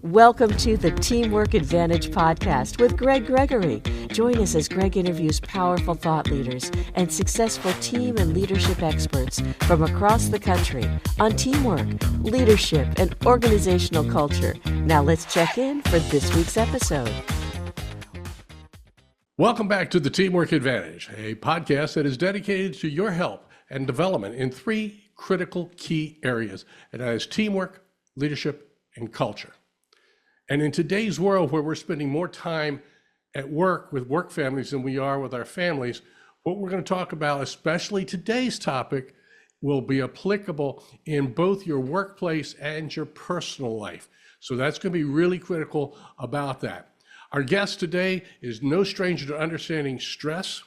Welcome to the Teamwork Advantage podcast with Gregg Gregory. Join us as Gregg interviews powerful thought leaders and successful team and leadership experts from across the country on teamwork, leadership, and organizational culture. Now let's check in for this week's episode. Welcome back to the Teamwork Advantage, a podcast that is dedicated to your help and development in three critical key areas, and that is teamwork, leadership, and culture. And in today's world where we're spending more time at work with work families than we are with our families, what we're going to talk about, especially today's topic, will be applicable in both your workplace and your personal life. So that's going to be really critical about that. Our guest today is no stranger to understanding stress,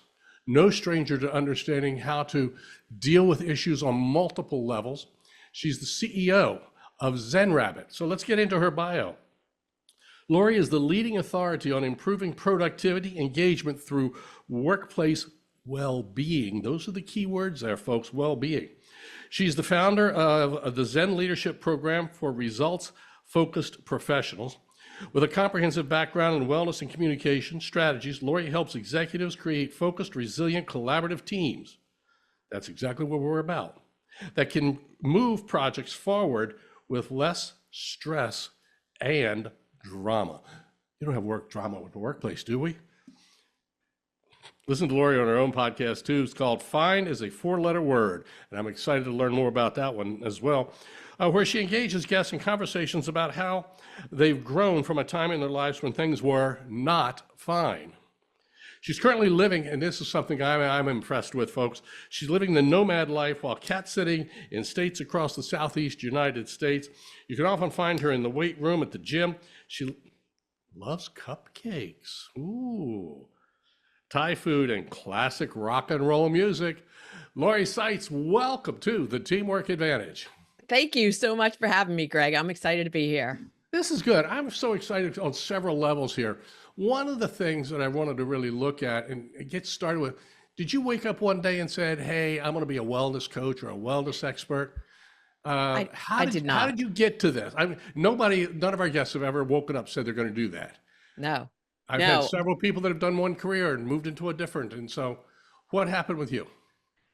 no stranger to understanding how to deal with issues on multiple levels. She's the CEO of ZenRabbit. So let's get into her bio. Lori is the leading authority on improving productivity engagement through workplace well-being. Those are the key words there, folks, well-being. She's the founder of the Zen Leadership Program for results-focused professionals. With a comprehensive background in wellness and communication strategies, Lori helps executives create focused, resilient, collaborative teams. That's exactly what we're about. That can move projects forward with less stress and drama. You don't have work drama with the workplace, do we? Listen to Lori on her own podcast too. It's called Fine is a Four-Letter Word, and I'm excited to learn more about that one as well, where she engages guests in conversations about how they've grown from a time in their lives when things were not fine. She's currently living, and this is something I'm impressed with, folks. She's living the nomad life while cat-sitting in states across the Southeast United States. You can often find her in the weight room at the gym. She loves cupcakes. Ooh. Thai food and classic rock and roll music. Lori Saitz, welcome to the Teamwork Advantage. Thank you so much for having me, Greg. I'm excited to be here. This is good. I'm so excited on several levels here. One of the things that I wanted to really look at and get started with, did you wake up one day and said, hey, I'm going to be a wellness coach or a wellness expert? I did not. How did you get to this? I mean, none of our guests have ever woken up and said they're going to do that. No. I've had several people that have done one career and moved into a different. And so what happened with you?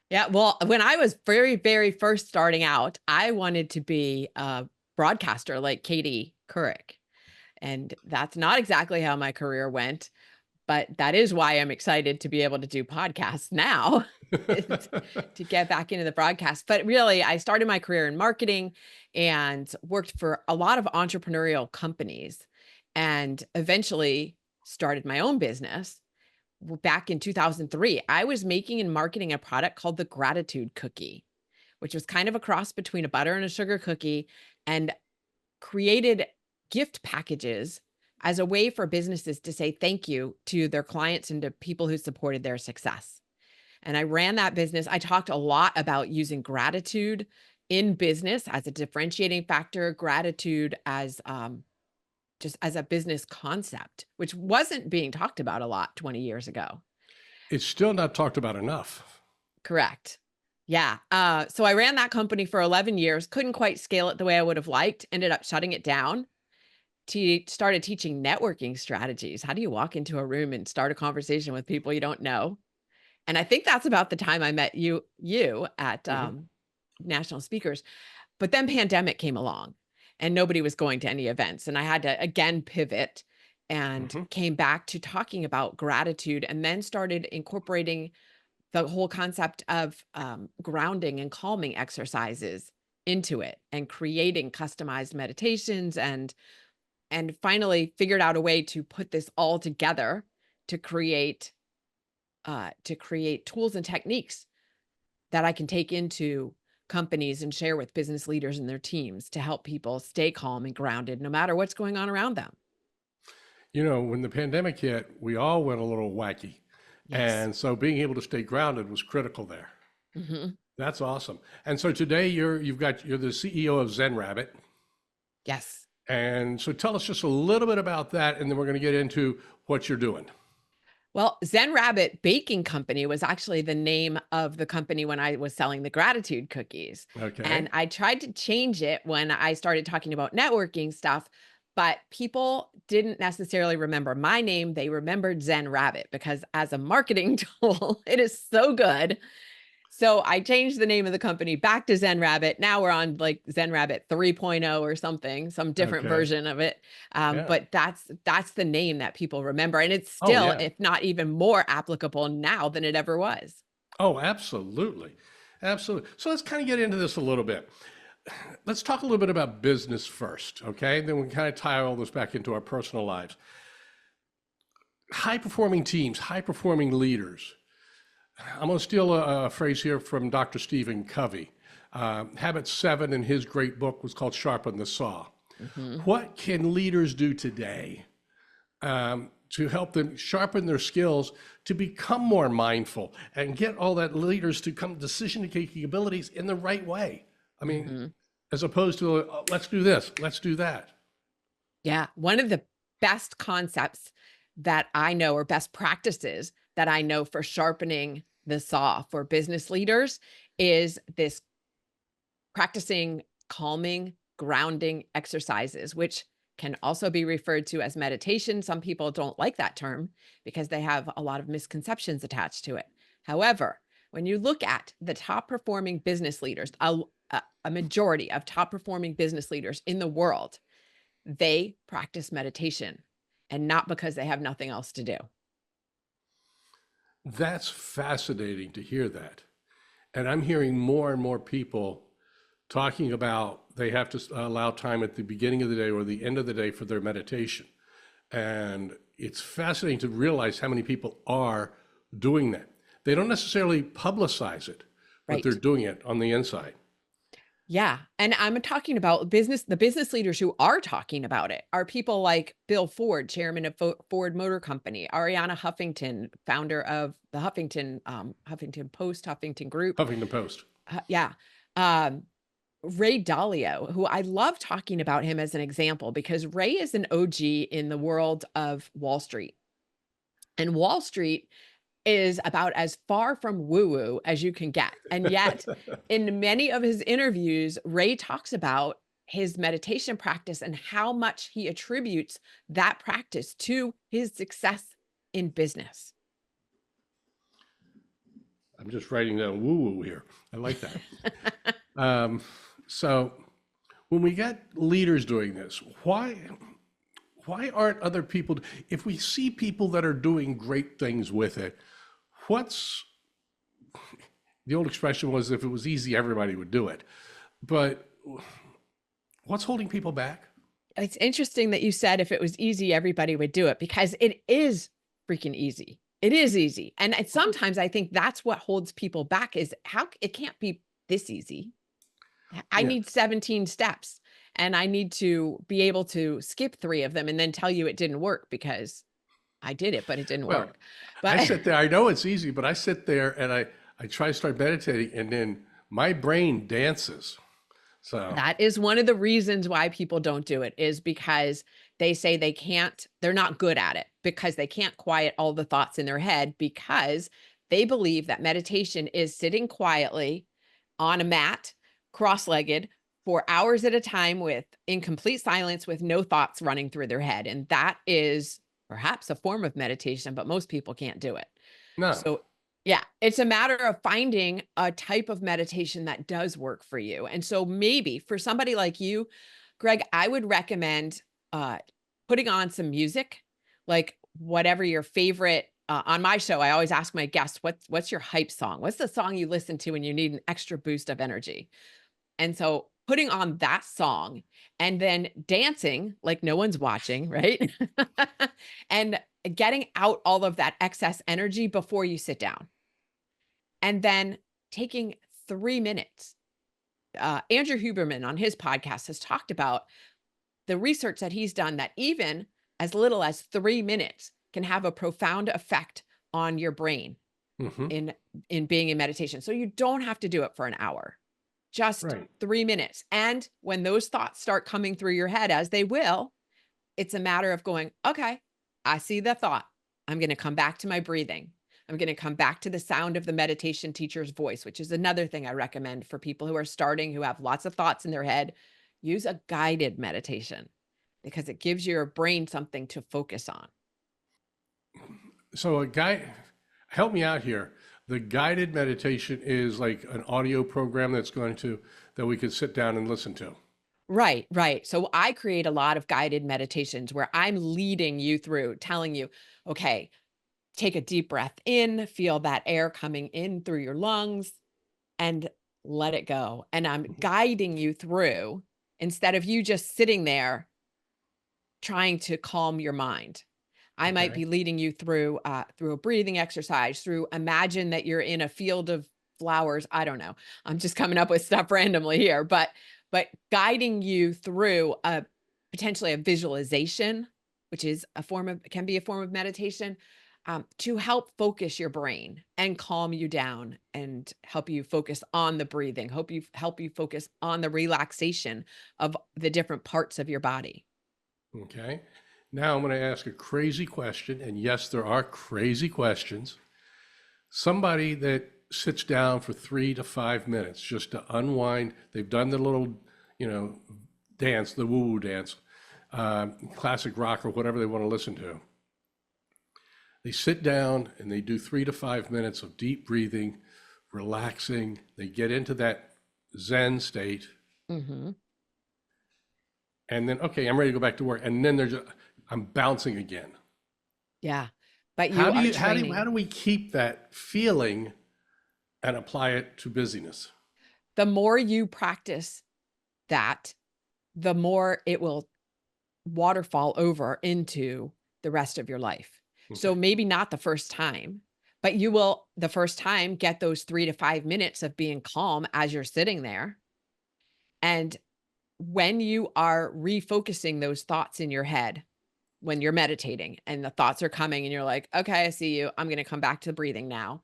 Yeah, well, when I was very, very first starting out, I wanted to be a broadcaster like Katie Couric. And that's not exactly how my career went, but that is why I'm excited to be able to do podcasts now, to get back into the broadcast. But really, I started my career in marketing and worked for a lot of entrepreneurial companies and eventually started my own business. Back in 2003, I was making and marketing a product called the Gratitude Cookie, which was kind of a cross between a butter and a sugar cookie, and created gift packages as a way for businesses to say thank you to their clients and to people who supported their success. And I ran that business. I talked a lot about using gratitude in business as a differentiating factor, gratitude as just as a business concept, which wasn't being talked about a lot 20 years ago. It's still not talked about enough. Correct. Yeah. So I ran that company for 11 years, couldn't quite scale it the way I would have liked, ended up shutting it down. Started teaching networking strategies. How do you walk into a room and start a conversation with people you don't know? And I think that's about the time I met you at National Speakers. But then pandemic came along and nobody was going to any events. And I had to again pivot and came back to talking about gratitude, and then started incorporating the whole concept of grounding and calming exercises into it and creating customized meditations, and finally figured out a way to put this all together to create tools and techniques that I can take into companies and share with business leaders and their teams to help people stay calm and grounded no matter what's going on around them. You know, when the pandemic hit, we all went a little wacky. Yes. And so being able to stay grounded was critical there. That's awesome. And so today you're the CEO of ZenRabbit. Yes. And so tell us just a little bit about that, and then we're going to get into what you're doing. Well, ZenRabbit Baking Company was actually the name of the company when I was selling the gratitude cookies. Okay. And I tried to change it when I started talking about networking stuff, But people didn't necessarily remember my name. They remembered ZenRabbit because as a marketing tool, it is so good. So I changed the name of the company back to ZenRabbit. Now we're on like ZenRabbit 3.0 or something, some different Okay. version of it. Yeah. But that's the name that people remember. And it's Oh, still, yeah. if not even more applicable now than it ever was. Oh, absolutely. Absolutely. So let's kind of get into this a little bit. Let's talk a little bit about business first, okay? Then we can kind of tie all this back into our personal lives. High performing teams, high performing leaders. I'm going to steal a phrase here from Dr. Stephen Covey. Habit 7 in his great book was called Sharpen the Saw. What can leaders do today to help them sharpen their skills to become more mindful and get all that leaders to come decision-making capabilities in the right way? I mean, as opposed to, let's do this, let's do that. Yeah. One of the best concepts that I know, or best practices that I know for sharpening the saw for business leaders, is this practicing calming, grounding exercises, which can also be referred to as meditation. Some people don't like that term because they have a lot of misconceptions attached to it. However, when you look at the top performing business leaders, a majority of top performing business leaders in the world, they practice meditation, and not because they have nothing else to do. That's fascinating to hear that. And I'm hearing more and more people talking about they have to allow time at the beginning of the day or the end of the day for their meditation. And it's fascinating to realize how many people are doing that. They don't necessarily publicize it, but Right. they're doing it on the inside. Yeah. And I'm talking about the business leaders who are talking about it are people like Bill Ford, chairman of Ford Motor Company, Ariana Huffington, founder of the Huffington Post, Huffington Group. Huffington Post. Yeah. Ray Dalio, who I love talking about him as an example because Ray is an OG in the world of Wall Street. And Wall Street is about as far from woo-woo as you can get. And yet, in many of his interviews, Ray talks about his meditation practice and how much he attributes that practice to his success in business. I'm just writing down woo-woo here. I like that. So when we get leaders doing this, why aren't other people, if we see people that are doing great things with it, the old expression was, if it was easy, everybody would do it. But what's holding people back? It's interesting that you said if it was easy, everybody would do it, because it is freaking easy. It is easy. And sometimes I think that's what holds people back, is how it can't be this easy. I need 17 steps, and I need to be able to skip 3 of them and then tell you it didn't work because I did it, but it didn't work. But I sit there, I know it's easy, but I sit there and I try to start meditating and then my brain dances. So that is one of the reasons why people don't do it, is because they say they're not good at it because they can't quiet all the thoughts in their head, because they believe that meditation is sitting quietly on a mat, cross-legged, for hours at a time in complete silence with no thoughts running through their head. And that is perhaps a form of meditation, but most people can't do it. no. So yeah, it's a matter of finding a type of meditation that does work for you. And so maybe for somebody like you, Greg, I would recommend putting on some music, like whatever your favorite. On my show, I always ask my guests, what's your hype song? What's the song you listen to when you need an extra boost of energy? And so putting on that song and then dancing like no one's watching, right? And getting out all of that excess energy before you sit down. And then taking 3 minutes. Andrew Huberman on his podcast has talked about the research that he's done, that even as little as 3 minutes can have a profound effect on your brain in being in meditation. So you don't have to do it for an hour, just 3 minutes. And when those thoughts start coming through your head, as they will, it's a matter of going, okay, I see the thought. I'm going to come back to my breathing. I'm going to come back to the sound of the meditation teacher's voice, which is another thing I recommend for people who are starting, who have lots of thoughts in their head. Use a guided meditation. because it gives your brain something to focus on. So help me out here. The guided meditation is like an audio program that we could sit down and listen to. Right, right. So I create a lot of guided meditations where I'm leading you through, telling you, okay, take a deep breath in, feel that air coming in through your lungs, and let it go. And I'm guiding you through instead of you just sitting there trying to calm your mind. I might Okay. be leading you through through a breathing exercise, through imagine that you're in a field of flowers. I don't know. I'm just coming up with stuff randomly here, but guiding you through a potentially a visualization, which is can be a form of meditation, to help focus your brain and calm you down and help you focus on the breathing, help you focus on the relaxation of the different parts of your body. Okay. Now I'm going to ask a crazy question. And yes, there are crazy questions. Somebody that sits down for 3 to 5 minutes just to unwind, they've done the little, dance, the woo-woo dance, classic rock or whatever they want to listen to. They sit down and they do 3 to 5 minutes of deep breathing, relaxing. They get into that Zen state. Mm-hmm. And then, okay, I'm ready to go back to work. And then I'm bouncing again. Yeah. But How training. do we keep that feeling and apply it to busyness? The more you practice that, the more it will waterfall over into the rest of your life. Okay. So maybe not the first time, but you will the first time get those 3 to 5 minutes of being calm as you're sitting there. And when you are refocusing those thoughts in your head, when you're meditating and the thoughts are coming and you're like, okay, I see you. I'm going to come back to the breathing now.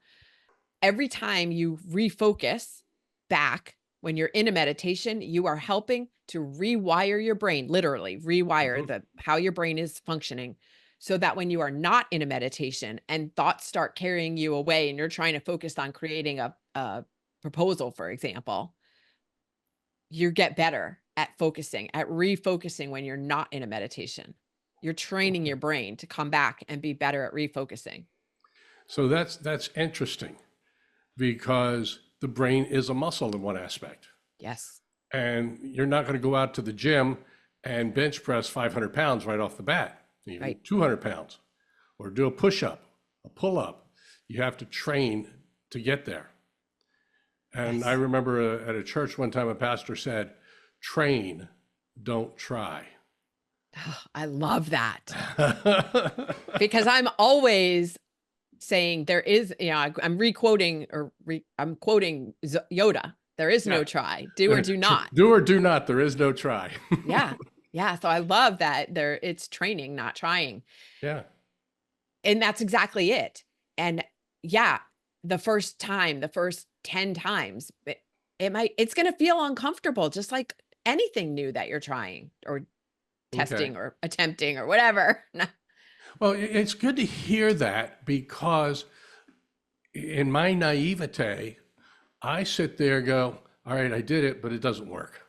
Every time you refocus back when you're in a meditation, you are helping to rewire your brain, literally rewire how your brain is functioning, so that when you are not in a meditation and thoughts start carrying you away and you're trying to focus on creating a proposal, for example, you get better at refocusing when you're not in a meditation. You're training your brain to come back and be better at refocusing. So that's interesting, because the brain is a muscle in one aspect. Yes. And you're not going to go out to the gym and bench press 500 pounds right off the bat, even Right. 200 pounds, or do a push-up, a pull-up. You have to train to get there. And Yes. I remember at a church one time, a pastor said, train, don't try. Oh, I love that. Because I'm always saying there is, I'm quoting Yoda. There is no try. Do or do not. Do or do not. There is no try. Yeah. Yeah. So I love that it's training, not trying. Yeah. And that's exactly it. And yeah, the first 10 times, it's going to feel uncomfortable, just like anything new that you're trying or testing or attempting or whatever. Well, it's good to hear that, because in my naivete, I sit there and go, all right, I did it, but it doesn't work.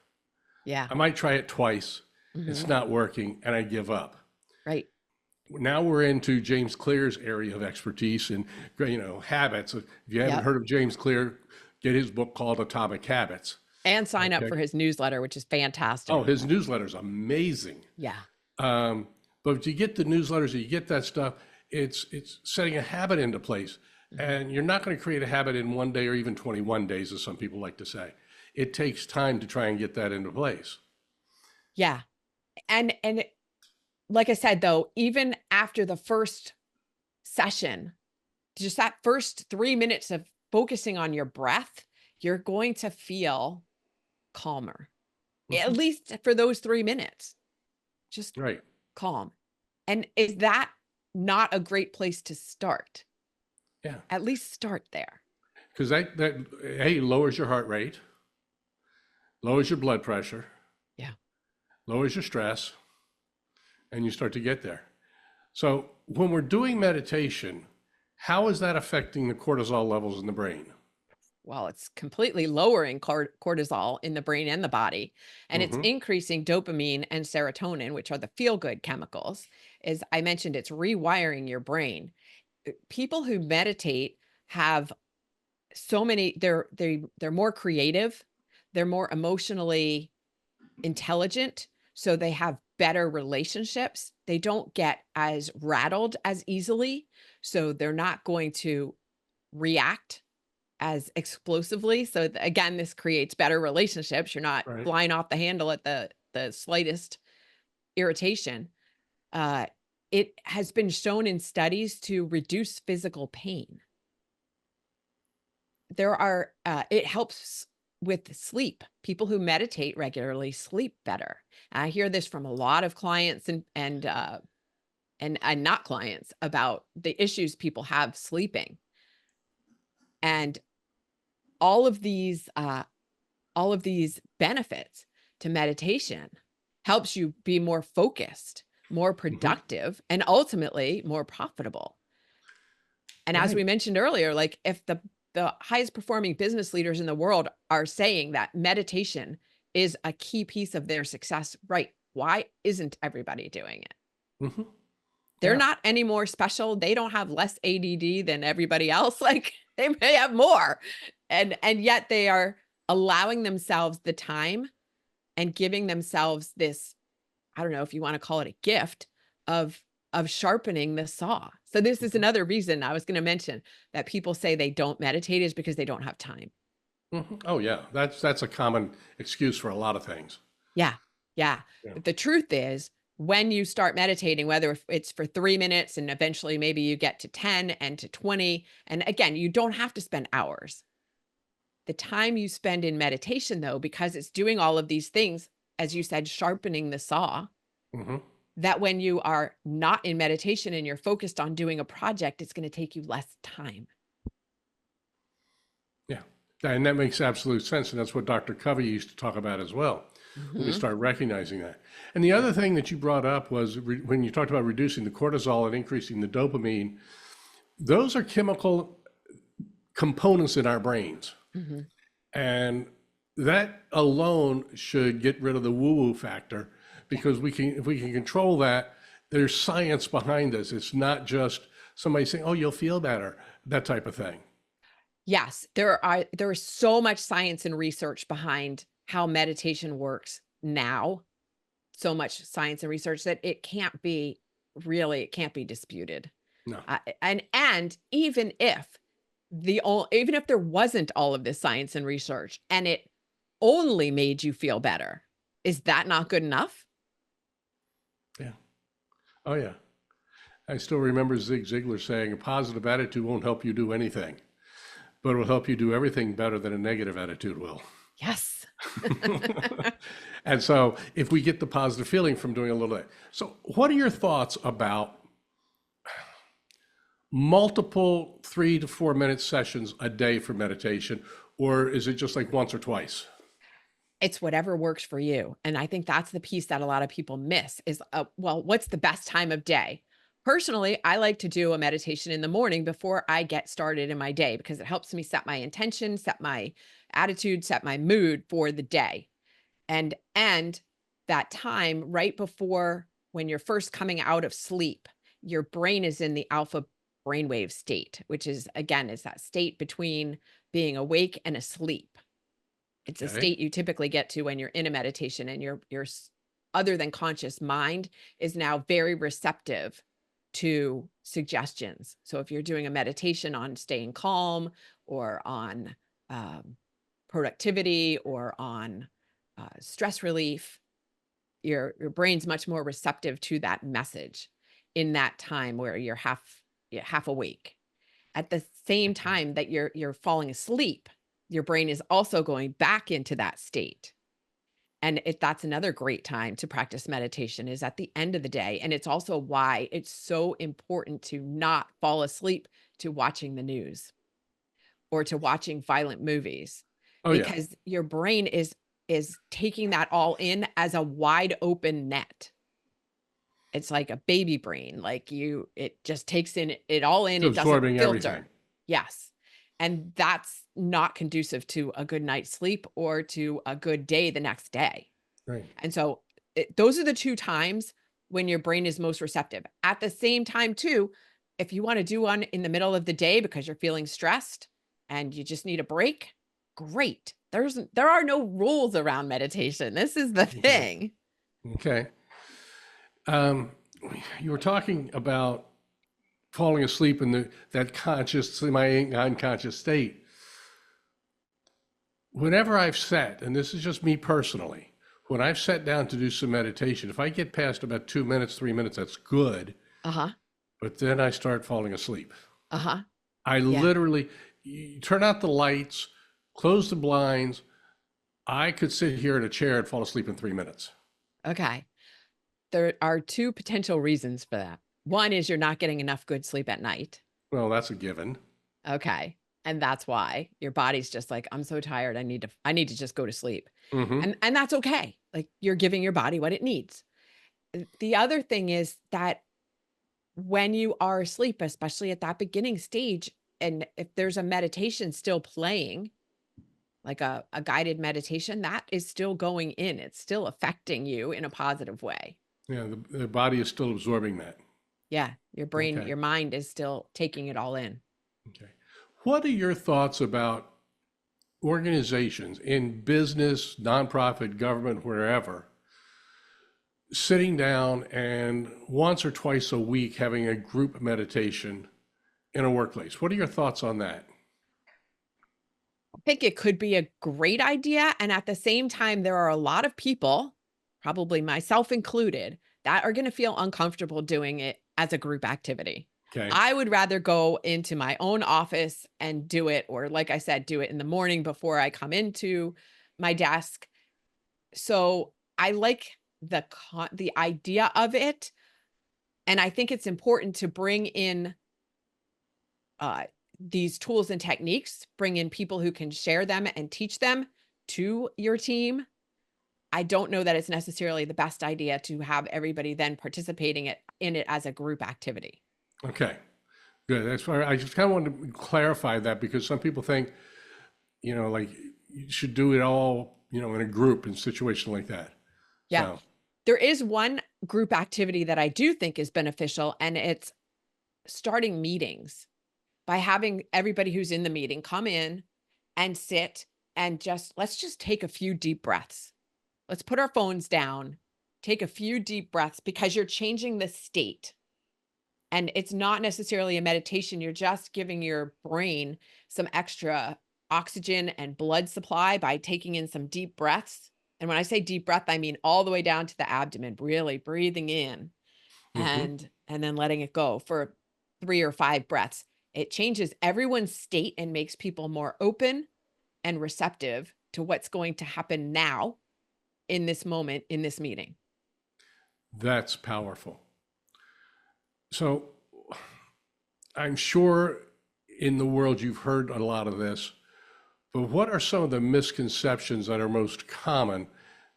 Yeah. I might try it twice. It's not working, and I give up. Right. Now we're into James Clear's area of expertise and, habits. If you haven't heard of James Clear, get his book called Atomic Habits. And sign up for his newsletter, which is fantastic. Oh, his newsletter is amazing. Yeah. But if you get the newsletters, you get that stuff, it's setting a habit into place. And you're not going to create a habit in 1 day or even 21 days, as some people like to say. It takes time to try and get that into place. Yeah. And like I said, though, even after the first session, just that first 3 minutes of focusing on your breath, you're going to feel calmer, at least for those 3 minutes. Just calm. And is that not a great place to start? Yeah. At least start there. Because that lowers your heart rate, lowers your blood pressure. Yeah. Lowers your stress, and you start to get there. So when we're doing meditation, how is that affecting the cortisol levels in the brain? well, it's completely lowering cortisol in the brain and the body, and it's Hmm. increasing dopamine and serotonin, which are the feel-good chemicals. As I mentioned, it's rewiring your brain. People who meditate have so many, they're more creative, they're more emotionally intelligent, so they have better relationships. They don't get as rattled as easily, so they're not going to react as explosively. So again, this creates better relationships. You're not Right. flying off the handle at the slightest irritation. Uh, it has been shown in studies to reduce physical pain. It helps with sleep. People who meditate regularly sleep better. I hear this from a lot of clients and not clients about the issues people have sleeping. And all of these all of these benefits to meditation helps you be more focused, more Hmm. productive, and ultimately more profitable. And as Right. we mentioned earlier, like if the highest performing business leaders in the world are saying that meditation is a key piece of their success, right? Why isn't everybody doing it? Hmm. They're Yeah. not any more special. They don't have less ADD than everybody else. Like they may have more. And yet they are allowing themselves the time and giving themselves this, I don't know if you want to call it a gift of sharpening the saw. So this is Mhm. another reason I was going to mention that people say they don't meditate is because they don't have time. Mhm. Oh, yeah. That's a common excuse for a lot of things. Yeah. Yeah. Yeah. But the truth is, when you start meditating, whether if it's for 3 minutes and eventually maybe you get to 10 and to 20, and again, you don't have to spend hours. The time you spend in meditation, though, because it's doing all of these things, as you said, sharpening the saw, Hmm. that when you are not in meditation and you're focused on doing a project, it's going to take you less time. Yeah. And that makes absolute sense. And that's what Dr. Covey used to talk about as well, when we Mhm. start recognizing that. And the other thing that you brought up was when you talked about reducing the cortisol and increasing the dopamine, those are chemical components in our brains. Mhm. And that alone should get rid of the woo-woo factor Yeah. because if we can control that, there's science behind this. It's not just somebody saying, "Oh, you'll feel better," that type of thing. Yes, there is so much science and research behind how meditation works now. So much science and research that it can't be disputed. No. And even if there wasn't all of this science and research and it only made you feel better, is that not good enough? Yeah. Oh, yeah. I still remember Zig Ziglar saying, "A positive attitude won't help you do anything, but it will help you do everything better than a negative attitude will." Yes. And so, if we get the positive feeling from doing a little bit, so what are your thoughts about multiple 3 to 4 minute sessions a day for meditation, or is it just like once or twice? It's whatever works for you. And I think that's the piece that a lot of people miss is, well, what's the best time of day? Personally, I like to do a meditation in the morning before I get started in my day because it helps me set my intention, set my attitude, set my mood for the day. And that time right before when you're first coming out of sleep, your brain is in the alpha brainwave state, which is again is that state between being awake and asleep. It's a Okay. state you typically get to when you're in a meditation and other than conscious mind is now very receptive to suggestions. So if you're doing a meditation on staying calm or on um, productivity or on stress relief, your brain's much more receptive to that message in that time where you're half awake. At the same time that you're falling asleep, your brain is also going back into that state. And that's another great time to practice meditation is at the end of the day. And it's also why it's so important to not fall asleep to watching the news or to watching violent movies Oh, yeah. because your brain is taking that all in as a wide open net. It's like a baby brain, like it just takes in it all in, It's it doesn't absorbing everything. filter. Yes. And that's not conducive to a good night's sleep or to a good day the next day. Right. And so those are the two times when your brain is most receptive. At the same time, too, if you want to do one in the middle of the day because you're feeling stressed and you just need a break, great. There are no rules around meditation. This is the thing. Okay. You were talking about falling asleep in that conscious, semi-unconscious state. Whenever I've sat, and this is just me personally, when I've sat down to do some meditation, if I get past about 2 minutes, 3 minutes, that's good. Uh-huh. But then I start falling asleep. Uh-huh. I literally you turn out the lights, close the blinds. I could sit here in a chair and fall asleep in 3 minutes. Okay. There are two potential reasons for that. One is you're not getting enough good sleep at night. Well, that's a given. Okay. And that's why your body's just like, I'm so tired. I need to just go to sleep. Mm-hmm. And that's okay. Like, you're giving your body what it needs. The other thing is that when you are asleep, especially at that beginning stage, and if there's a meditation still playing, like a guided meditation, that is still going in. It's still affecting you in a positive way. Yeah, the body is still absorbing that. Yeah. Your brain, Okay. your mind is still taking it all in. Okay. What are your thoughts about organizations in business, nonprofit, government, wherever, sitting down and once or twice a week having a group meditation in a workplace? What are your thoughts on that? I think it could be a great idea. And at the same time, there are a lot of people, probably myself included, that are going to feel uncomfortable doing it as a group activity. Okay. I would rather go into my own office and do it, or like I said, do it in the morning before I come into my desk. So I like the idea of it. And I think it's important to bring in these tools and techniques, bring in people who can share them and teach them to your team. I don't know that it's necessarily the best idea to have everybody then participating in it as a group activity. Okay, good. That's why I just kind of wanted to clarify that, because some people think, like you should do it all, in a group in a situation like that. Yeah. So, There is one group activity that I do think is beneficial, and it's starting meetings by having everybody who's in the meeting come in and sit and let's just take a few deep breaths. Let's put our phones down, take a few deep breaths, because you're changing the state. And it's not necessarily a meditation. You're just giving your brain some extra oxygen and blood supply by taking in some deep breaths. And when I say deep breath, I mean all the way down to the abdomen, really breathing in mhm. and then letting it go for 3 or 5 breaths. It changes everyone's state and makes people more open and receptive to what's going to happen now in this moment, in this meeting. That's powerful. So I'm sure in the world you've heard a lot of this, but what are some of the misconceptions that are most common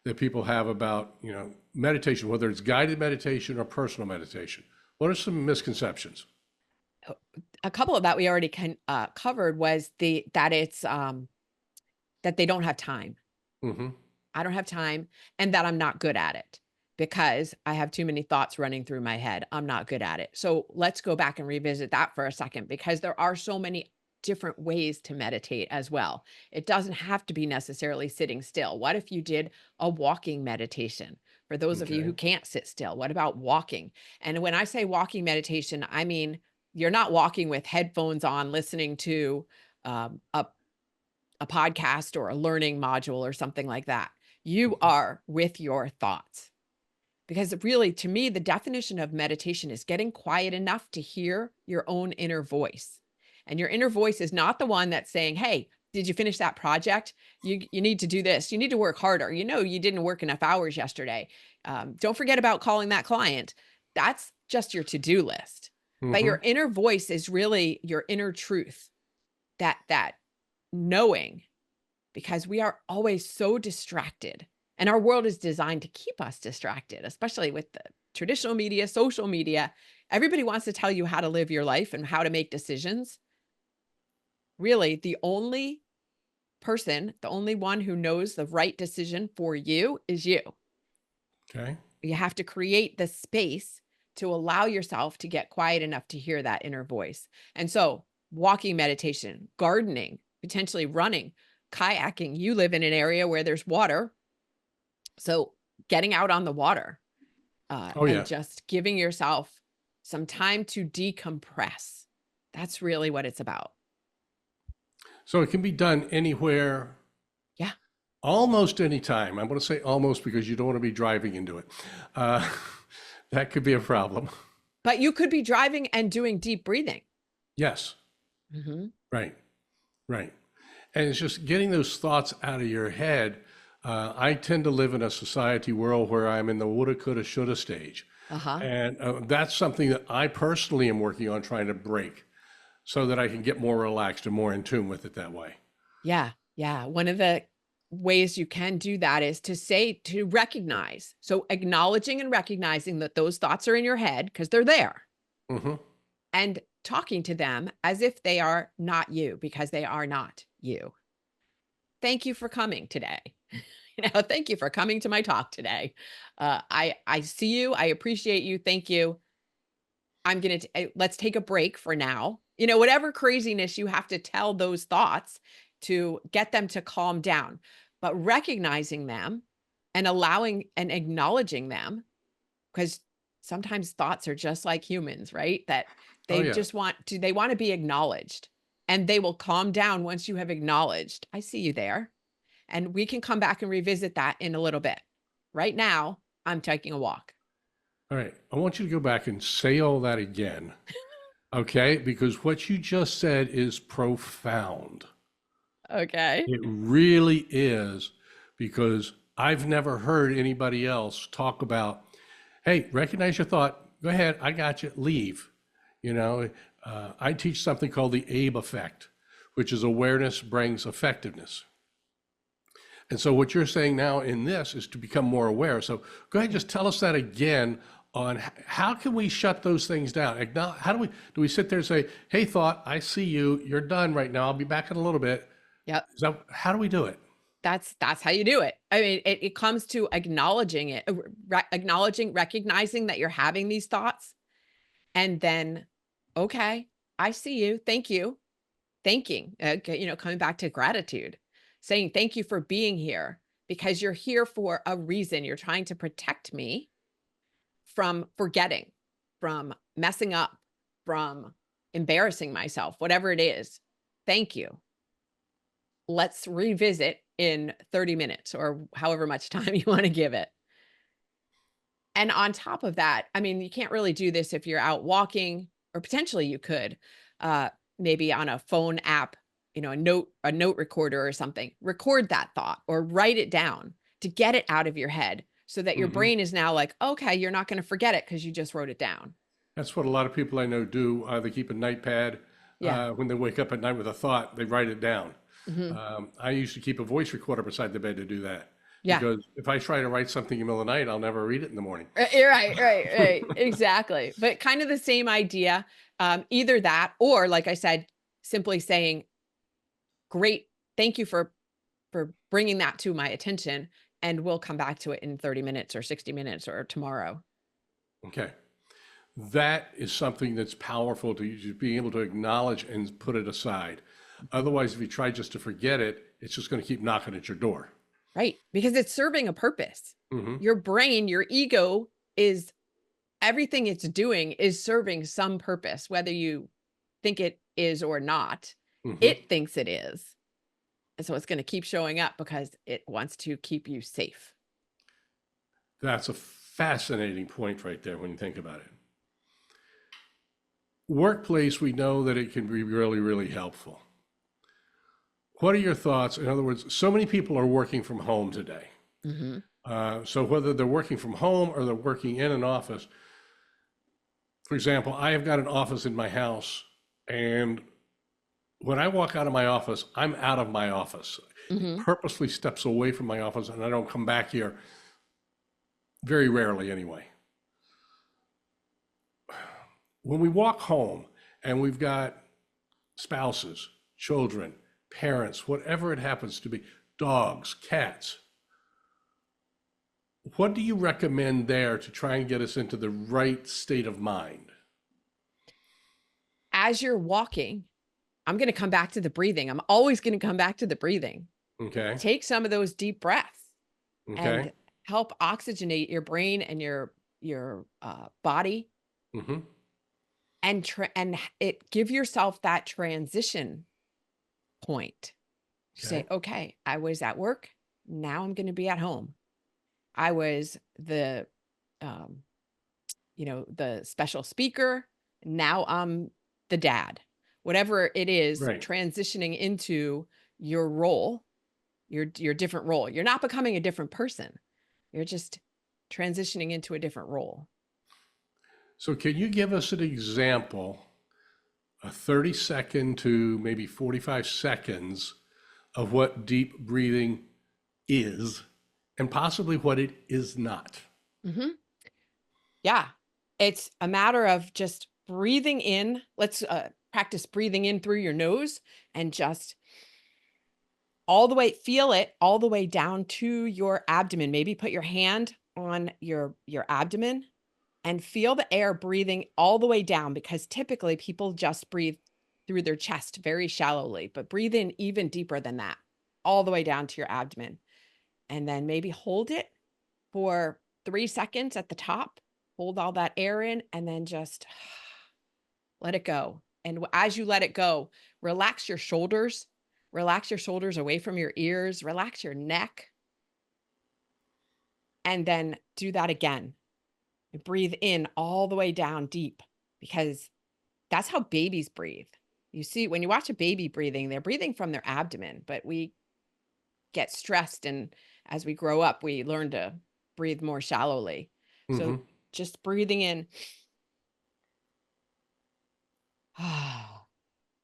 that people have about, meditation, whether it's guided meditation or personal meditation? What are some misconceptions? A couple of that we already covered was that it's that they don't have time. Mm-hmm. I don't have time, and that I'm not good at it because I have too many thoughts running through my head. I'm not good at it. So let's go back and revisit that for a second, because there are so many different ways to meditate as well. It doesn't have to be necessarily sitting still. What if you did a walking meditation? For those of you who Okay. can't sit still, what about walking? And when I say walking meditation, I mean, you're not walking with headphones on, listening to a podcast or a learning module or something like that. You are with your thoughts. Because really, to me, the definition of meditation is getting quiet enough to hear your own inner voice. And your inner voice is not the one that's saying, hey, did you finish that project? You need to do this. You need to work harder. You didn't work enough hours yesterday. Don't forget about calling that client. That's just your to-do list. But Mm-hmm. your inner voice is really your inner truth, that knowing, because we are always so distracted. And our world is designed to keep us distracted, especially with the traditional media, social media. Everybody wants to tell you how to live your life and how to make decisions. really the only person, the only one who knows the right decision for you is you. Okay. You have to create the space to allow yourself to get quiet enough to hear that inner voice. And so, walking meditation, gardening, potentially running, kayaking. You live in an area where there's water. So, getting out on the water Oh, yeah. and just giving yourself some time to decompress. That's really what it's about. So it can be done anywhere, Yeah. almost any time. I'm going to say almost because you don't want to be driving into it. Uh, that could be a problem. But you could be driving and doing deep breathing. Yes. Mm-hmm. Right. Right. And it's just getting those thoughts out of your head. I tend to live in a society world where I'm in the woulda, coulda, shoulda stage. Uh-huh. And that's something that I personally am working on trying to break so that I can get more relaxed and more in tune with it that way. Yeah. Yeah. One of the ways you can do that is to recognize. So acknowledging and recognizing that those thoughts are in your head because they're there, Mm-hmm. and talking to them as if they are not you, because they are not you. Thank you for coming today. Thank you for coming to my talk today. I see you. I appreciate you. Thank you. I'm going to, let's take a break for now. Whatever craziness you have to tell those thoughts to get them to calm down, but recognizing them and allowing and acknowledging them, because sometimes thoughts are just like humans, right? That Oh, they yeah. just they want to be acknowledged, and they will calm down once you have acknowledged, I see you there. And we can come back and revisit that in a little bit. Right now, I'm taking a walk. All right. I want you to go back and say all that again. Okay. Because what you just said is profound. Okay. It really is, because I've never heard anybody else talk about, hey, recognize your thought. Go ahead. I got you. Leave. I teach something called the Abe effect, which is awareness brings effectiveness. And so what you're saying now in this is to become more aware. So go ahead, just tell us that again on how can we shut those things down? How do we sit there and say, hey, thought, I see you. You're done right now. I'll be back in a little bit. Yep. How do we do it? That's how you do it. I mean, it comes to acknowledging it, recognizing that you're having these thoughts, and then, okay, I see you. Thank you. Thanking, coming back to gratitude, saying thank you for being here, because you're here for a reason. You're trying to protect me from forgetting, from messing up, from embarrassing myself, whatever it is. Thank you. Let's revisit in 30 minutes or however much time you want to give it. And on top of that, I mean, you can't really do this if you're out walking, or potentially you could, maybe on a phone app, a note recorder or something. Record that thought or write it down to get it out of your head, so that your Mhm. brain is now like, okay, you're not going to forget it because you just wrote it down. That's what a lot of people I know do. They keep a notepad. Yeah. When they wake up at night with a thought, they write it down. Mhm. I used to keep a voice recorder beside the bed to do that. Yeah. Because if I try to write something in the middle of the night, I'll never read it in the morning. You're right. Exactly. But kind of the same idea. Either that, or like I said, simply saying, great, thank you for bringing that to my attention, and we'll come back to it in 30 minutes or 60 minutes or tomorrow. Okay. That is something that's powerful to be able to acknowledge and put it aside. Otherwise, if you try just to forget it, it's just going to keep knocking at your door. Right. Because it's serving a purpose. Hmm. Your brain, your ego is, everything it's doing is serving some purpose, whether you think it is or not. Hmm. It thinks it is. And so it's going to keep showing up because it wants to keep you safe. That's a fascinating point right there when you think about it. Workplace, we know that it can be really, really helpful. What are your thoughts? In other words, so many people are working from home today. Mm-hmm. So whether they're working from home or they're working in an office, for example, I have got an office in my house, and when I walk out of my office, I'm out of my office. Mm-hmm. Purposely steps away from my office, and I don't come back here, very rarely anyway. When we walk home and we've got spouses, children, parents, whatever it happens to be, dogs, cats. What do you recommend there to try and get us into the right state of mind? As you're walking, I'm going to come back to the breathing. I'm always going to come back to the breathing. Okay. Take some of those deep breaths Okay. and help oxygenate your brain and your body, Mm-hmm. and give yourself that transition point. Say, okay, I was at work. Now I'm going to be at home. I was the special speaker. Now I'm the dad. Whatever it is, Right. transitioning into your role, your different role. You're not becoming a different person. You're just transitioning into a different role. So can you give us an example, a 30-second to maybe 45 seconds of what deep breathing is and possibly what it is not? Mm-hmm. Yeah. It's a matter of just breathing in. Let's practice breathing in through your nose and just all the way, feel it all the way down to your abdomen. Maybe put your hand on your abdomen and feel the air breathing all the way down, because typically people just breathe through their chest very shallowly, but breathe in even deeper than that, all the way down to your abdomen. And then maybe hold it for 3 seconds at the top, hold all that air in, and then just let it go. And as you let it go, relax your shoulders away from your ears, relax your neck, and then do that again. Breathe in all the way down deep, because that's how babies breathe. You see, when you watch a baby breathing, they're breathing from their abdomen, but we get stressed. And as we grow up, we learn to breathe more shallowly. Mm-hmm. So just breathing in.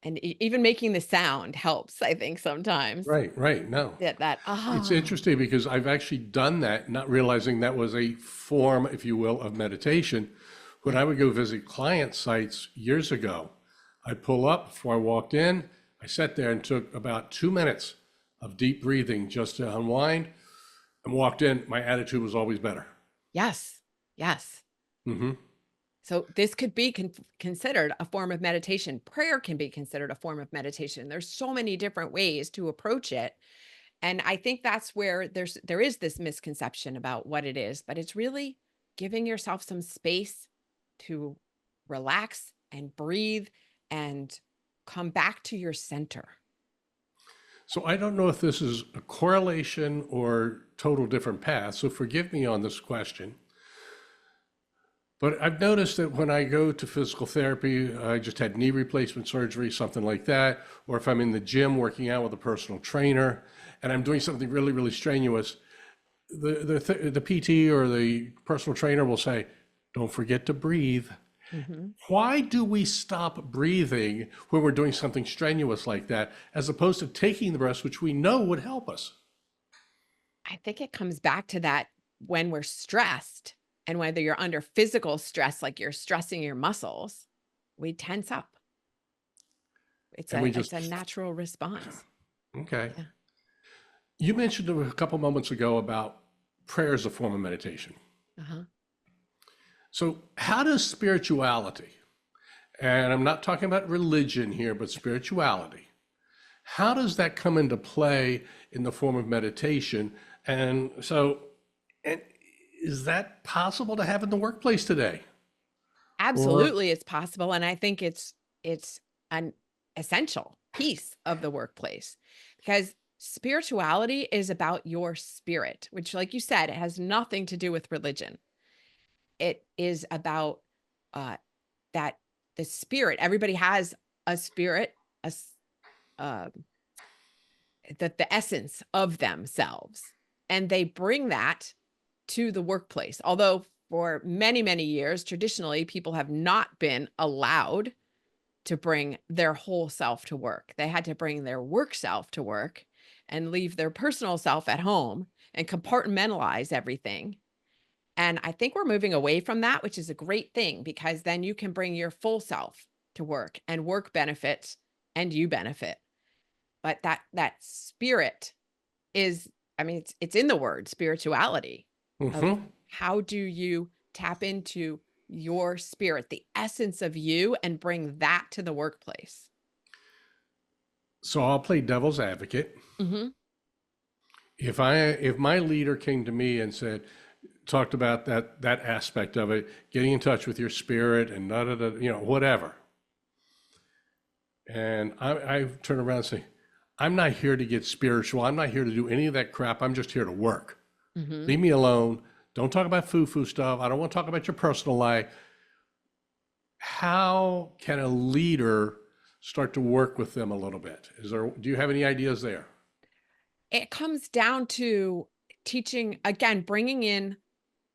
And even making the sound helps, I think, sometimes. Right. No. It's It's interesting because I've actually done that, not realizing that was a form, if you will, of meditation. When I would go visit client sites years ago, I'd pull up before I walked in. I sat there and took about 2 minutes of deep breathing just to unwind, and walked in. My attitude was always better. Yes. Mm-hmm. So this could be considered a form of meditation. Prayer can be considered a form of meditation. There's so many different ways to approach it. And I think that's where there is this misconception about what it is, but it's really giving yourself some space to relax and breathe and come back to your center. So I don't know if this is a correlation or total different path, so forgive me on this question. But I've noticed that when I go to physical therapy, I just had knee replacement surgery, something like that, or if I'm in the gym working out with a personal trainer and I'm doing something really, really strenuous, the PT or the personal trainer will say, don't forget to breathe. Mm-hmm. Why do we stop breathing when we're doing something strenuous like that, as opposed to taking the breaths, which we know would help us? I think it comes back to that when we're stressed, and whether you're under physical stress, like you're stressing your muscles, we tense up. It's a natural response. Okay. Yeah. You mentioned a couple moments ago about prayer as a form of meditation. Uh-huh. So how does spirituality, and I'm not talking about religion here, but spirituality, how does that come into play in the form of meditation? And is that possible to have in the workplace today? Absolutely, it's possible. And I think it's an essential piece of the workplace, because spirituality is about your spirit, which, like you said, it has nothing to do with religion. It is about that the spirit. Everybody has a spirit, the essence of themselves, and they bring that to the workplace. Although for many, many years, traditionally, people have not been allowed to bring their whole self to work. They had to bring their work self to work and leave their personal self at home and compartmentalize everything. And I think we're moving away from that, which is a great thing, because then you can bring your full self to work, and work benefits and you benefit. but that spirit is, I mean, it's in the word spirituality of Mm-hmm. how do you tap into your spirit, the essence of you, and bring that to the workplace. So I'll play devil's advocate. Hmm. If my leader came to me and said, talked about that aspect of it, getting in touch with your spirit and da da da, whatever, and I turn around and say, I'm not here to get spiritual. I'm not here to do any of that crap. I'm just here to work. Hmm. Leave me alone. Don't talk about foo-foo stuff. I don't want to talk about your personal life. How can a leader start to work with them a little bit? Do you have any ideas there? It comes down to teaching, again, bringing in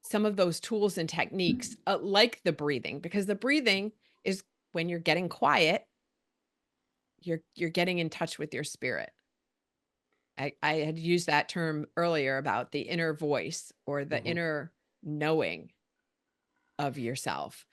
some of those tools and techniques, like the breathing, because the breathing is when you're getting quiet, you're getting in touch with your spirit. I had used that term earlier about the inner voice or the Mm-hmm. inner knowing of yourself.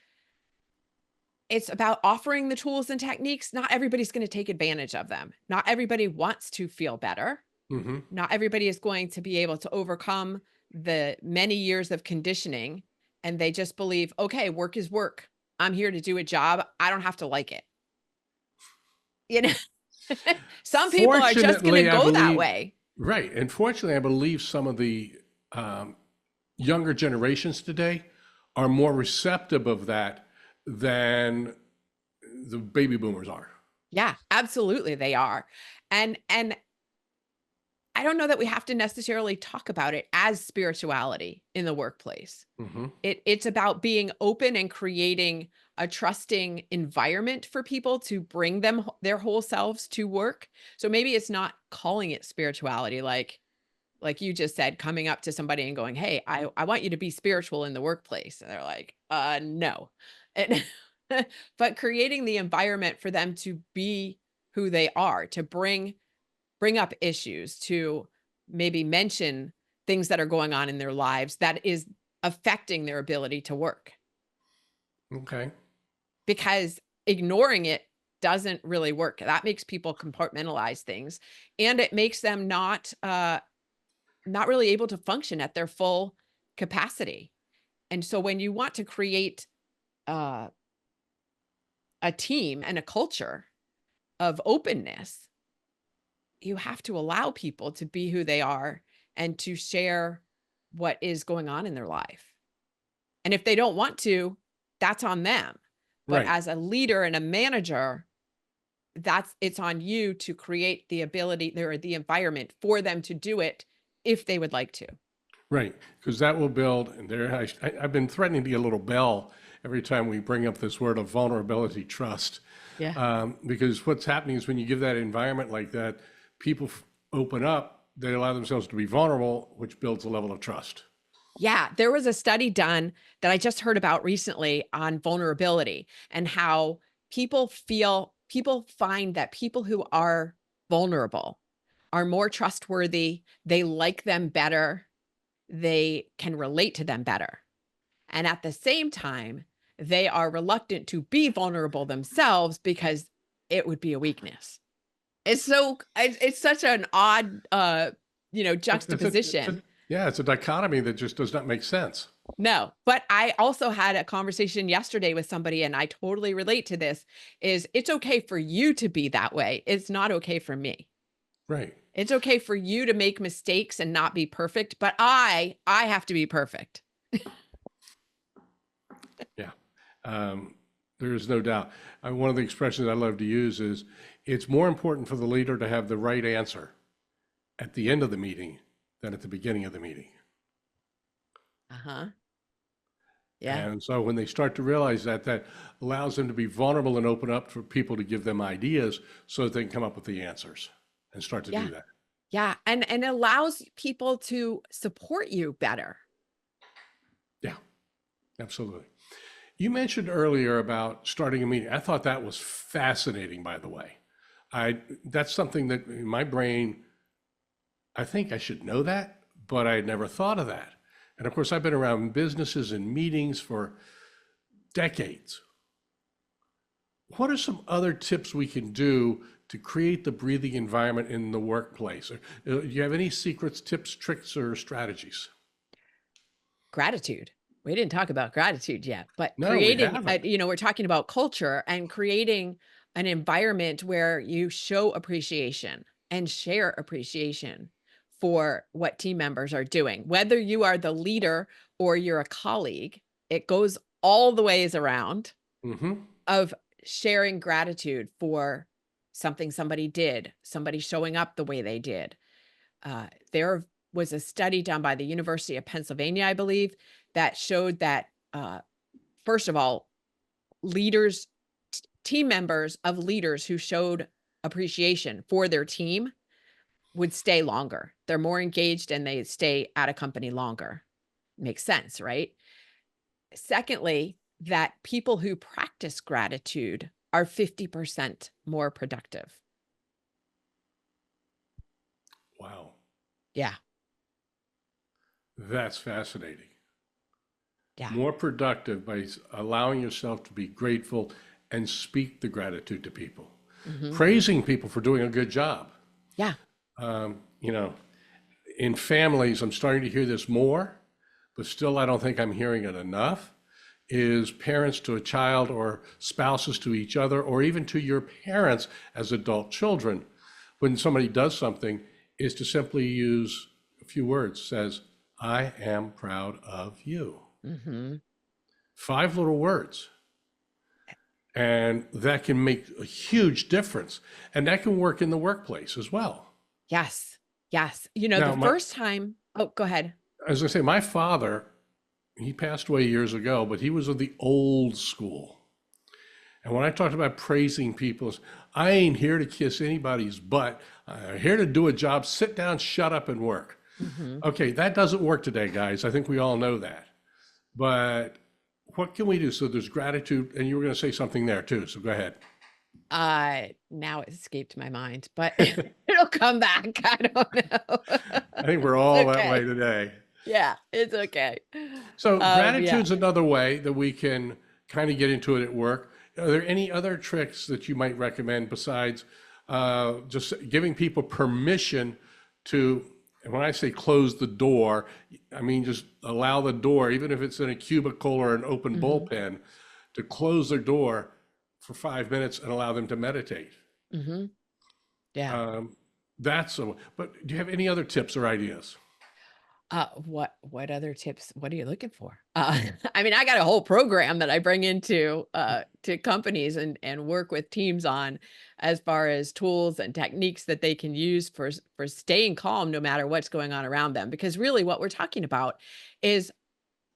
It's about offering the tools and techniques. Not everybody's going to take advantage of them. Not everybody wants to feel better. Mm-hmm. Not everybody is going to be able to overcome the many years of conditioning, and they just believe, okay, work is work. I'm here to do a job. I don't have to like it. You know, some people are just going to Fortunately, I go that believe, way. right. And fortunately, I believe some of the younger generations today are more receptive of that than the baby boomers are. Yeah, absolutely they are. And I don't know that we have to necessarily talk about it as spirituality in the workplace. Mm-hmm. It's about being open and creating a trusting environment for people to bring them their whole selves to work. So maybe it's not calling it spirituality, like you just said, coming up to somebody and going, "Hey, I want you to be spiritual in the workplace." And they're like, no. And but creating the environment for them to be who they are, to bring up issues, to maybe mention things that are going on in their lives that is affecting their ability to work, Okay. because ignoring it doesn't really work. That makes people compartmentalize things, and it makes them not really able to function at their full capacity. And so when you want to create uh, a team and a culture of openness, you have to allow people to be who they are and to share what is going on in their life. And if they don't want to, that's on them. But Right. as a leader and a manager, it's on you to create the ability or the environment for them to do it if they would like to. Right. Because that will build, and I've been threatening to get a little bell every time we bring up this word of vulnerability trust. Yeah. Because what's happening is when you give that environment like that, people open up, they allow themselves to be vulnerable, which builds a level of trust. Yeah, there was a study done that I just heard about recently on vulnerability and how people find that people who are vulnerable are more trustworthy, they like them better, they can relate to them better. And at the same time, they are reluctant to be vulnerable themselves because it would be a weakness. It's such an odd juxtaposition. Yeah, it's a dichotomy that just does not make sense. No, but I also had a conversation yesterday with somebody, and I totally relate to this, is it's okay for you to be that way. It's not okay for me. Right. It's okay for you to make mistakes and not be perfect, but I have to be perfect. Yeah. There is no doubt. One of the expressions I love to use is it's more important for the leader to have the right answer at the end of the meeting than at the beginning of the meeting. Uh-huh. Yeah. And so when they start to realize that, that allows them to be vulnerable and open up for people to give them ideas so that they can come up with the answers and start to Yeah. do that. Yeah. And allows people to support you better. Yeah, absolutely. You mentioned earlier about starting a meeting. I thought that was fascinating, by the way. That's something that in my brain, I think I should know that, but I had never thought of that. And of course, I've been around businesses and meetings for decades. What are some other tips we can do to create the breathing environment in the workplace? Do you have any secrets, tips, tricks, or strategies? Gratitude. We didn't talk about gratitude yet, but No, we creating, haven't. we're talking about culture and creating an environment where you show appreciation and share appreciation for what team members are doing. Whether you are the leader or you're a colleague, it goes all the ways around Mm-hmm. of sharing gratitude for something somebody did, somebody showing up the way they did. There was a study done by the University of Pennsylvania, I believe, that showed that, first of all, leaders, team members of leaders who showed appreciation for their team would stay longer. They're more engaged and they stay at a company longer. Makes sense, right? Secondly, that people who practice gratitude are 50% more productive. Wow. Yeah. That's fascinating. Yeah. More productive by allowing yourself to be grateful and speak the gratitude to people. Mm-hmm. Praising people for doing a good job. Yeah. In families, I'm starting to hear this more, but still I don't think I'm hearing it enough, is parents to a child or spouses to each other, or even to your parents as adult children. When somebody does something, is to simply use a few words, says, I am proud of you. Mm-hmm. 5 little words. And that can make a huge difference. And that can work in the workplace as well. Yes. Yes. Now, First time, oh, go ahead. As I say, my father, he passed away years ago, but he was of the old school. And when I talked about praising people, I ain't here to kiss anybody's butt. I'm here to do a job, sit down, shut up, and work. Mm-hmm. Okay, that doesn't work today, guys. I think we all know that. But what can we do? So there's gratitude, and you were going to say something there too, so go ahead. Now it escaped my mind, but it'll come back. I don't know. I think we're all that okay. way today. Yeah, it's okay. So gratitude's Yeah. another way that we can kind of get into it at work. Are there any other tricks that you might recommend besides just giving people permission to, and when I say close the door, I mean just allow the door, even if it's in a cubicle or an open bullpen, to close their door for 5 minutes and allow them to meditate. Mm-hmm. Yeah. But do you have any other tips or ideas? What other tips? What are you looking for? I mean, I got a whole program that I bring into to companies and work with teams on, as far as tools and techniques that they can use for staying calm no matter what's going on around them. Because really, what we're talking about is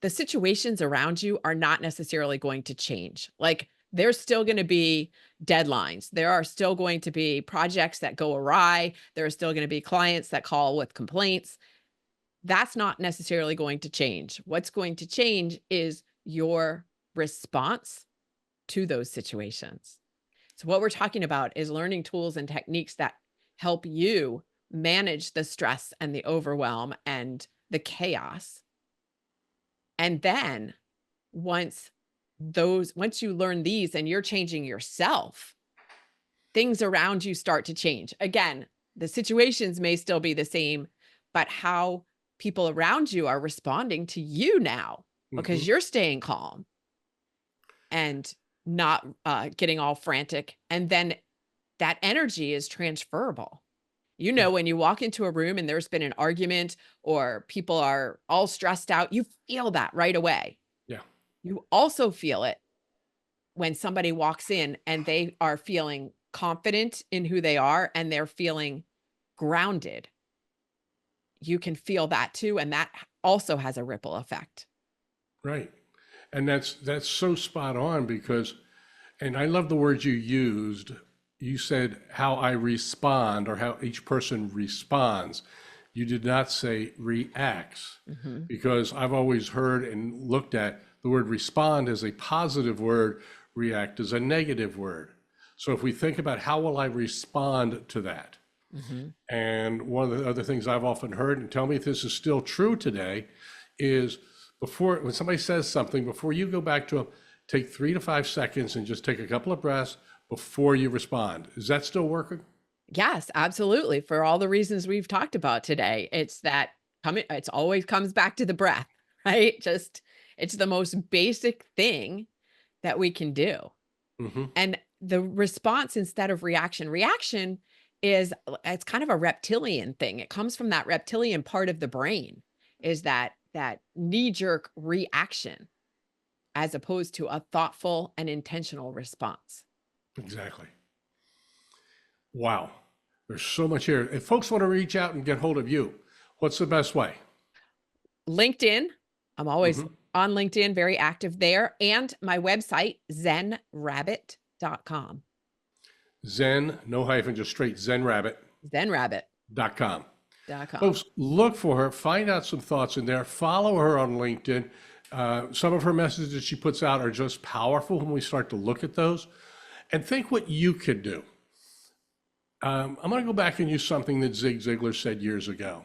the situations around you are not necessarily going to change. Like, there's still going to be deadlines. There are still going to be projects that go awry. There are still going to be clients that call with complaints. That's not necessarily going to change. What's going to change is your response to those situations. So what we're talking about is learning tools and techniques that help you manage the stress and the overwhelm and the chaos. And then once you learn these and you're changing yourself, things around you start to change. Again, the situations may still be the same, but how people around you are responding to you now, because you're staying calm and not getting all frantic. And then that energy is transferable. When you walk into a room and there's been an argument or people are all stressed out, you feel that right away. Yeah. You also feel it when somebody walks in and they are feeling confident in who they are and they're feeling grounded. You can feel that too. And that also has a ripple effect. Right. And that's so spot on because, and I love the words you used. You said how I respond or how each person responds. You did not say reacts, because I've always heard and looked at the word respond as a positive word, react as a negative word. So if we think about how will I respond to that? And one of the other things I've often heard, and tell me if this is still true today, is when somebody says something, before you go back to them, take 3 to 5 seconds and just take a couple of breaths, before you respond. Is that still working? Yes, absolutely. For all the reasons we've talked about today, it's always comes back to the breath, right? It's the most basic thing that we can do. Mm-hmm. And the response instead of reaction it's kind of a reptilian thing. It comes from that reptilian part of the brain, is that knee-jerk reaction as opposed to a thoughtful and intentional response. Exactly. Wow. There's so much here. If folks want to reach out and get hold of you, what's the best way? LinkedIn. I'm always on LinkedIn, very active there. And my website, ZenRabbit.com. Zen, no hyphen, just straight ZenRabbit. ZenRabbit.com. Folks, look for her, find out some thoughts in there, follow her on LinkedIn. Some of her messages she puts out are just powerful when we start to look at those. And think what you could do. I'm going to go back and use something that Zig Ziglar said years ago.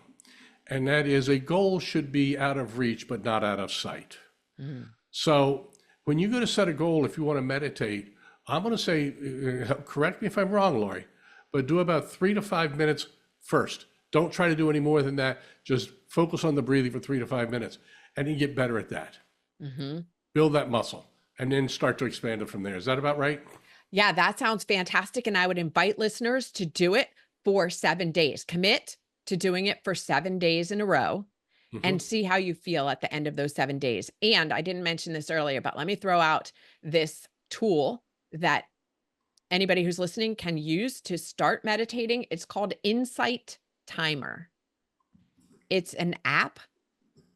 And that is, a goal should be out of reach, but not out of sight. So when you go to set a goal, if you want to meditate, I'm going to say, correct me if I'm wrong, Lori, but do about 3 to 5 minutes first. Don't try to do any more than that. Just focus on the breathing for 3 to 5 minutes, and you get better at that. Build that muscle, and then start to expand it from there. Is that about right? Yeah, that sounds fantastic. And I would invite listeners to do it for 7 days. Commit to doing it for 7 days in a row and see how you feel at the end of those 7 days. And I didn't mention this earlier, but let me throw out this tool that anybody who's listening can use to start meditating. It's called Insight Timer. It's an app.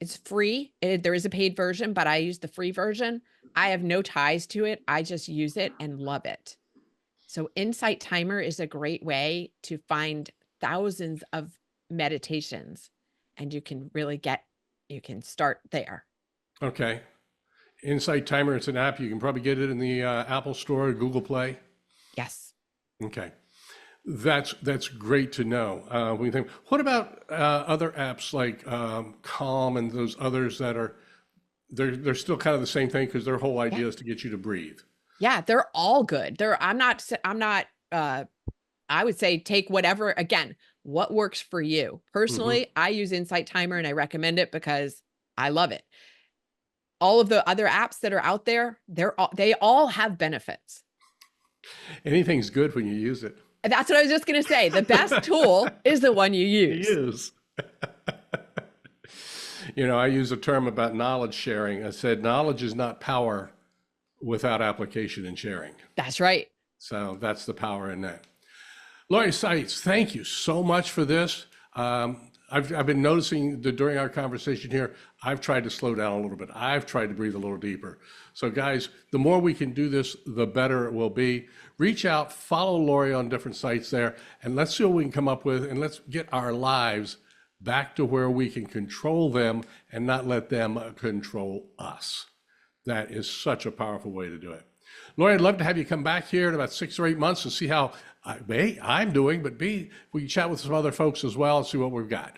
It's free. There is a paid version, but I use the free version. I have no ties to it. I just use it and love it. So Insight Timer is a great way to find thousands of meditations, and you can start there. Okay. Insight Timer, it's an app. You can probably get it in the Apple Store or Google Play. Yes. Okay. That's great to know. When you think, what about other apps like Calm and those others that are, they're still kind of the same thing, because their whole idea is to get you to breathe. Yeah, they're all good. I would say take whatever, again, what works for you. Personally, I use Insight Timer and I recommend it because I love it. All of the other apps that are out there, they all have benefits. Anything's good when you use it. That's what I was just going to say. The best tool is the one you use. I use a term about knowledge sharing. I said, knowledge is not power without application and sharing. That's right. So that's the power in that. Lori Saitz, thank you so much for this. I've been noticing that during our conversation here, I've tried to slow down a little bit. I've tried to breathe a little deeper. So guys, the more we can do this, the better it will be. Reach out, follow Lori on different sites there, and let's see what we can come up with, and let's get our lives back to where we can control them and not let them control us. That is such a powerful way to do it. Lori, I'd love to have you come back here in about 6 or 8 months and see how A, I'm doing, but B, we can chat with some other folks as well and see what we've got.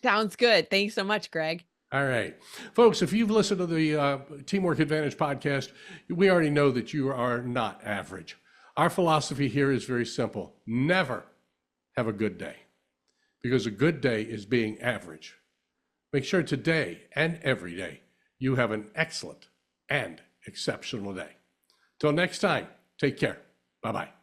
Sounds good. Thanks so much, Greg. All right. Folks, if you've listened to the Teamwork Advantage podcast, we already know that you are not average. Our philosophy here is very simple. Never have a good day, because a good day is being average. Make sure today and every day you have an excellent and exceptional day. Till next time, take care. Bye-bye.